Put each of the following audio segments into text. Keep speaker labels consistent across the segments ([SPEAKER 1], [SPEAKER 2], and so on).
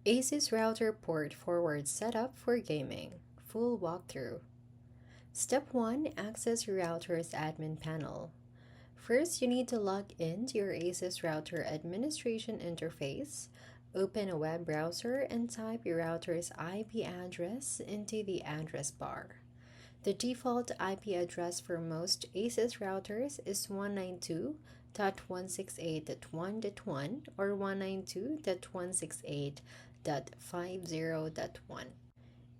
[SPEAKER 1] ASUS router port forward setup for gaming. Full walkthrough. Step 1. Access your router's admin panel. First, you need to log in to your ASUS router administration interface. Open a web browser and type your router's IP address into the address bar. The default IP address for most ASUS routers is 192.168.1.1 or 192.168.50.1.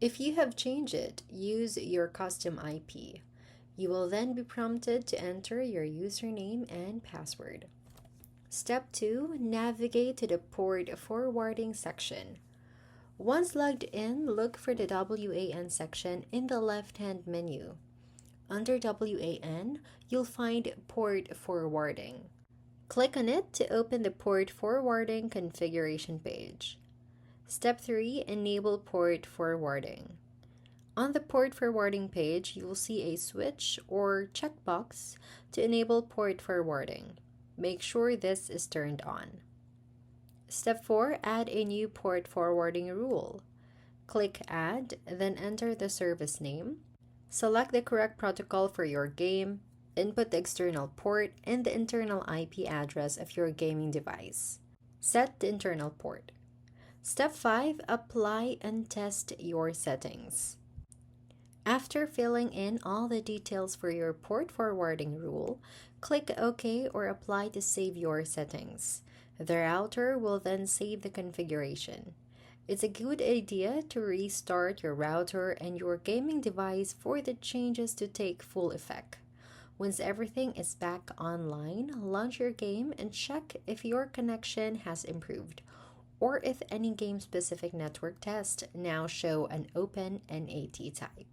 [SPEAKER 1] If you have changed it, use your custom IP. You will then be prompted to enter your username and password. Step 2. Navigate to the port forwarding section. Once logged in, look for the WAN section in the left-hand menu. Under WAN, you'll find Port Forwarding. Click on it to open the Port Forwarding configuration page. Step 3. Enable Port Forwarding. On the Port Forwarding page, you will see a switch or checkbox to enable Port Forwarding. Make sure this is turned on. Step 4. Add a new port forwarding rule. Click Add, then enter the service name. Select the correct protocol for your game. Input the external port and the internal IP address of your gaming device. Set the internal port. Step 5. Apply and test your settings. After filling in all the details for your port forwarding rule, click OK or Apply to save your settings. The router will then save the configuration. It's a good idea to restart your router and your gaming device for the changes to take full effect. Once everything is back online, launch your game and check if your connection has improved or if any game-specific network tests now show an open NAT type.